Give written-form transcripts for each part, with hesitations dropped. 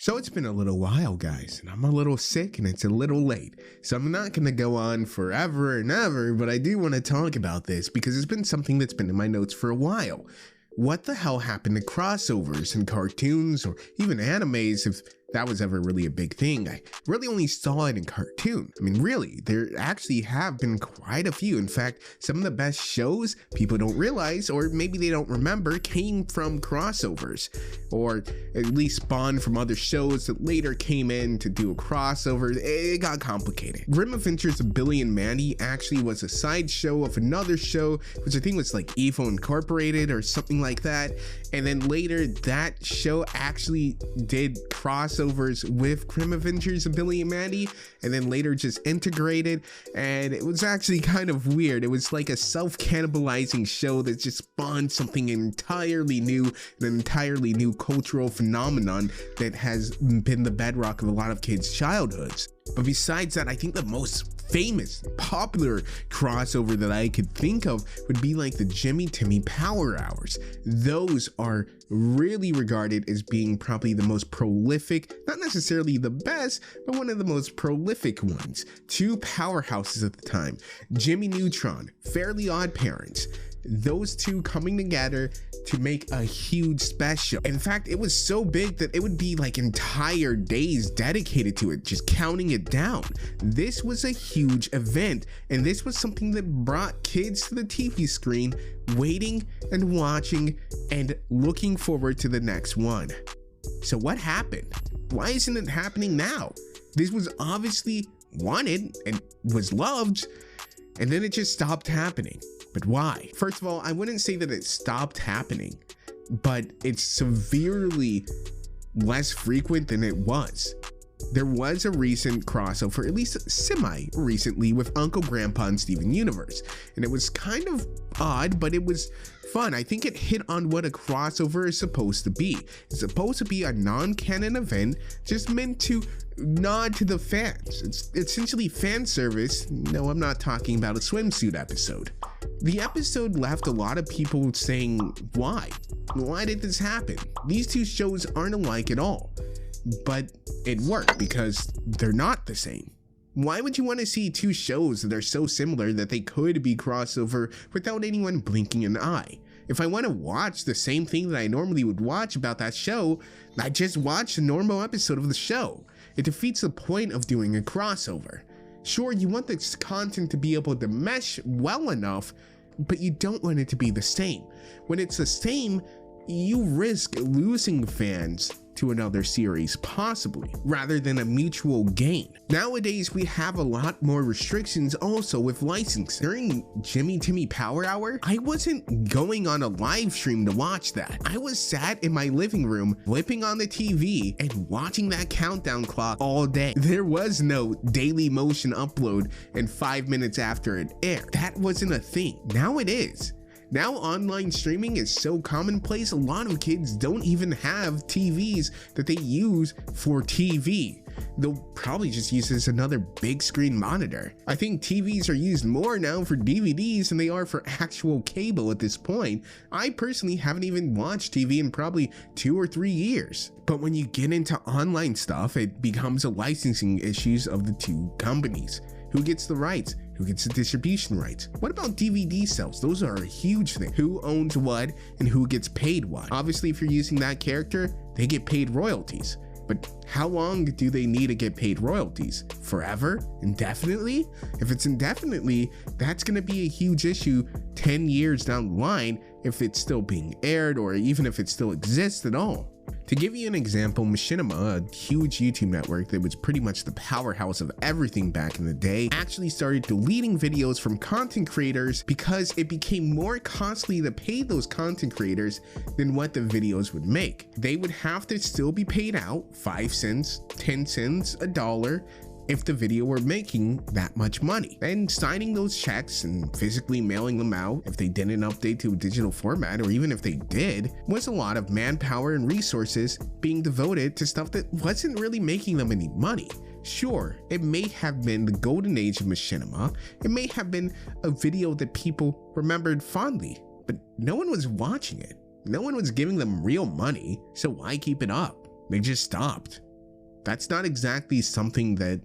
So it's been a little while, guys, and I'm a little sick and it's a little late. So I'm not going to go on forever and ever, but I do want to talk about this because it's been something that's been in my notes for a while. What the hell happened to crossovers in cartoons or even animes, if that was ever really a big thing? I really only saw it in cartoon. I mean, really, there actually have been quite a few. In fact, some of the best shows people don't realize, or maybe they don't remember, came from crossovers, or at least spawned from other shows that later came in to do a crossover. It got complicated. Grim Adventures of Billy and Mandy actually was a side show of another show, which I think was like Evo Incorporated or something like that. And then later that show actually did crossovers with Grim Adventures of Billy and Mandy, and then later just integrated, and it was actually kind of weird. It was like a self-cannibalizing show that just spawned something entirely new, an entirely new cultural phenomenon that has been the bedrock of a lot of kids' childhoods. But besides that, I think the most famous, popular crossover that I could think of would be like the Jimmy Timmy Power Hours. Those are really regarded as being probably the most prolific, not necessarily the best, but one of the most prolific ones. Two powerhouses at the time, Jimmy Neutron, Fairly Odd Parents. Those two coming together to make a huge special. In fact, it was so big that it would be like entire days dedicated to it, just counting it down. This was a huge event, and this was something that brought kids to the TV screen, waiting and watching and looking forward to the next one. So what happened? Why isn't it happening now? This was obviously wanted and was loved, and then it just stopped happening. But why? First of all, I wouldn't say that it stopped happening, but it's severely less frequent than it was. There was a recent crossover, at least semi-recently, with Uncle Grandpa and Steven Universe, and it was kind of odd, but it was fun. I think it hit on what a crossover is supposed to be. It's supposed to be a non-canon event just meant to nod to the fans. It's essentially fan service. No, I'm not talking about a swimsuit episode. The episode left a lot of people saying, why? Why did this happen? These two shows aren't alike at all. But it worked because they're not the same. Why would you want to see two shows that are so similar that they could be crossover without anyone blinking an eye? If I want to watch the same thing that I normally would watch about that show, I just watch a normal episode of the show. It defeats the point of doing a crossover. Sure, you want this content to be able to mesh well enough, but you don't want it to be the same. When it's the same, you risk losing fans to another series, possibly, rather than a mutual gain. Nowadays, we have a lot more restrictions also with licensing. During Jimmy Timmy Power Hour, I wasn't going on a live stream to watch that. I was sat in my living room, flipping on the TV and watching that countdown clock all day. There was no Daily Motion upload and 5 minutes after it aired. That wasn't a thing. Now it is. Now online streaming is so commonplace, a lot of kids don't even have TVs that they use for TV. They'll probably just use this another big screen monitor. I think TVs are used more now for DVDs than they are for actual cable at this point. I personally haven't even watched TV in probably 2 or 3 years. But when you get into online stuff, it becomes a licensing issues of the two companies. Who gets the rights? Who gets the distribution rights? What about DVD sales? Those are a huge thing. Who owns what and who gets paid what? Obviously, if you're using that character, they get paid royalties. But how long do they need to get paid royalties? Forever? Indefinitely? If it's indefinitely, that's going to be a huge issue 10 years down the line if it's still being aired or even if it still exists at all. To give you an example, Machinima, a huge YouTube network that was pretty much the powerhouse of everything back in the day, actually started deleting videos from content creators because it became more costly to pay those content creators than what the videos would make. They would have to still be paid out 5 cents, 10 cents, $1 if the video were making that much money. And signing those checks and physically mailing them out if they didn't update to a digital format, or even if they did, was a lot of manpower and resources being devoted to stuff that wasn't really making them any money. Sure, it may have been the golden age of machinima, it may have been a video that people remembered fondly, but no one was watching it. No one was giving them real money, so why keep it up? They just stopped. That's not exactly something that,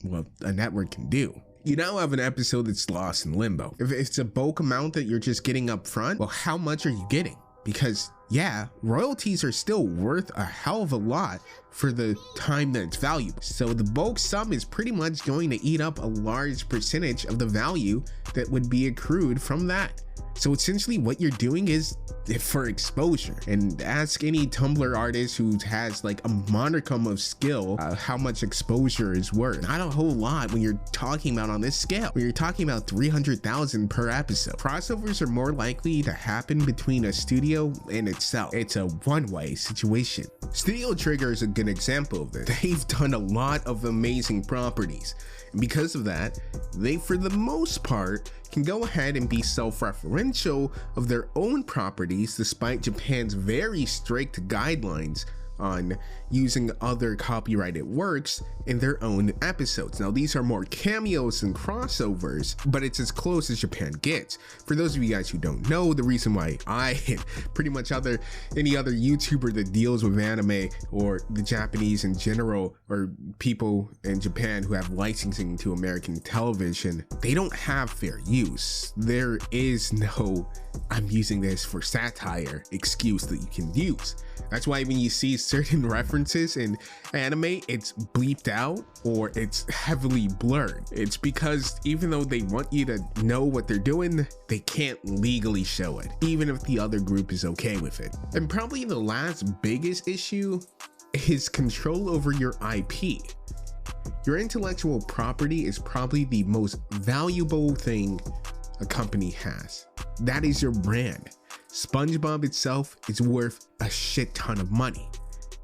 well, a network can do. You now have an episode that's lost in limbo. If it's a bulk amount that you're just getting up front, well, how much are you getting? Because yeah, royalties are still worth a hell of a lot for the time that it's valuable. So the bulk sum is pretty much going to eat up a large percentage of the value that would be accrued from that. So essentially what you're doing is for exposure. And ask any Tumblr artist who has like a modicum of skill how much exposure is worth. Not a whole lot when you're talking about on this scale. When you're talking about 300,000 per episode. Crossovers are more likely to happen between a studio and itself. It's a one-way situation. Studio Trigger is a good example of this. They've done a lot of amazing properties. And because of that, they, for the most part, can go ahead and be self-referential of their own properties despite Japan's very strict guidelines on using other copyrighted works in their own episodes. Now these are more cameos and crossovers, but it's as close as Japan gets. For those of you guys who don't know, the reason why I and pretty much any other YouTuber that deals with anime or the Japanese in general, or people in Japan who have licensing to American television, they don't have fair use. There is no "I'm using this for satire" excuse that you can use. That's why when you see certain references in anime, it's bleeped out or it's heavily blurred. It's because even though they want you to know what they're doing, they can't legally show it, even if the other group is okay with it. And probably the last biggest issue is control over your IP. Your intellectual property is probably the most valuable thing a company has. That is your brand. SpongeBob itself is worth a shit ton of money,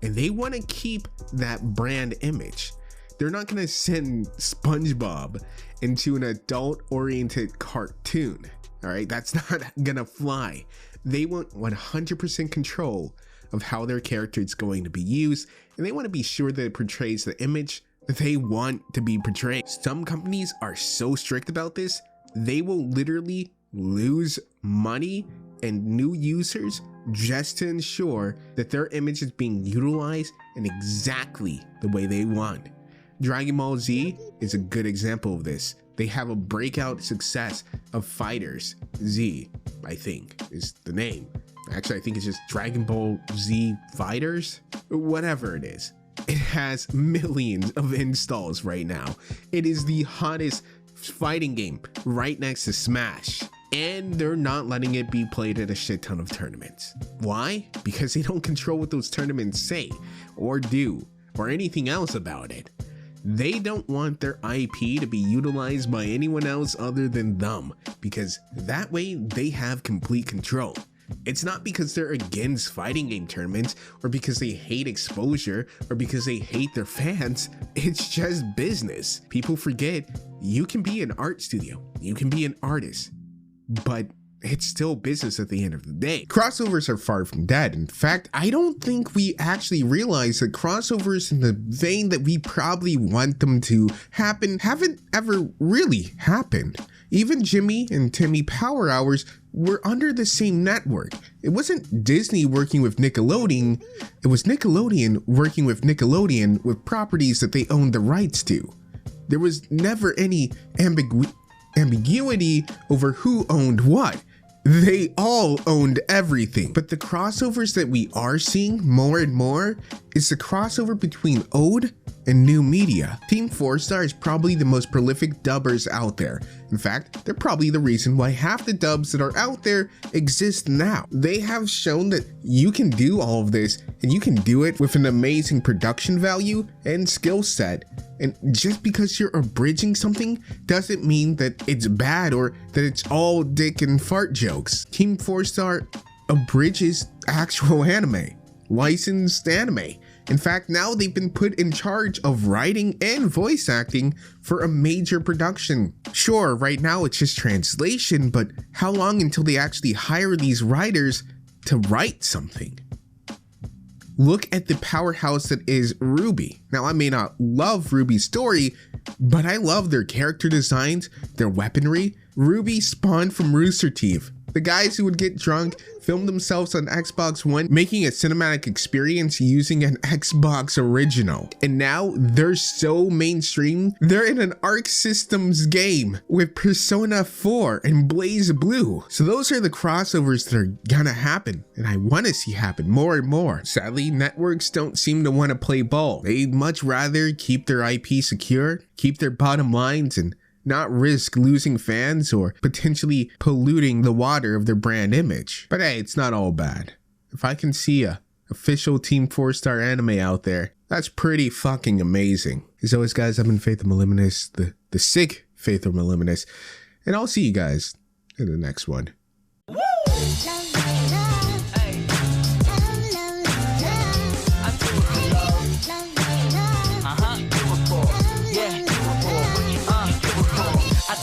and they want to keep that brand image. They're not going to send SpongeBob into an adult-oriented cartoon. All right, that's not gonna fly. They want 100% control of how their character is going to be used, and they want to be sure that it portrays the image that they want to be portrayed. Some companies are so strict about this, they will literally lose money and new users just to ensure that their image is being utilized in exactly the way they want. Dragon Ball Z is a good example of this. They have a breakout success of Fighters Z, I think is the name. Actually, I think it's just Dragon Ball Z Fighters, whatever it is. It has millions of installs right now. It is the hottest fighting game right next to Smash. And they're not letting it be played at a shit ton of tournaments. Why? Because they don't control what those tournaments say or do or anything else about it. They don't want their IP to be utilized by anyone else other than them, because that way they have complete control. It's not because they're against fighting game tournaments or because they hate exposure or because they hate their fans. It's just business. People forget you can be an art studio, you can be an artist, but it's still business at the end of the day. Crossovers are far from dead. In fact, I don't think we actually realize that crossovers in the vein that we probably want them to happen haven't ever really happened. Even Jimmy and Timmy Power Hours were under the same network. It wasn't Disney working with Nickelodeon, it was Nickelodeon working with Nickelodeon with properties that they owned the rights to. There was never any ambiguity over who owned what. They all owned everything. But the crossovers that we are seeing more and more is the crossover between old and new media. Team 4-Star is probably the most prolific dubbers out there. In fact, they're probably the reason why half the dubs that are out there exist now. They have shown that you can do all of this, and you can do it with an amazing production value and skill set. And just because you're abridging something doesn't mean that it's bad or that it's all dick and fart jokes. Team 4-Star abridges actual anime, licensed anime. In fact, now they've been put in charge of writing and voice acting for a major production. Sure, right now it's just translation, but how long until they actually hire these writers to write something? Look at the powerhouse that is Ruby. Now, I may not love Ruby's story, but I love their character designs, their weaponry. Ruby spawned from Rooster Teeth. The guys who would get drunk, film themselves on Xbox One, making a cinematic experience using an Xbox original. And now they're so mainstream, they're in an Arc Systems game with Persona 4 and Blaze Blue. So those are the crossovers that are gonna happen, and I want to see happen more and more. Sadly, networks don't seem to want to play ball. They'd much rather keep their IP secure, keep their bottom lines, and not risk losing fans or potentially polluting the water of their brand image. But hey, it's not all bad. If I can see a official Team 4-star anime out there, that's pretty fucking amazing. As always, guys, I've been Faith of Moliminous, the sick Faith of Moliminous, and I'll see you guys in the next one. Woo!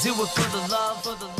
Do it for the love, for the love.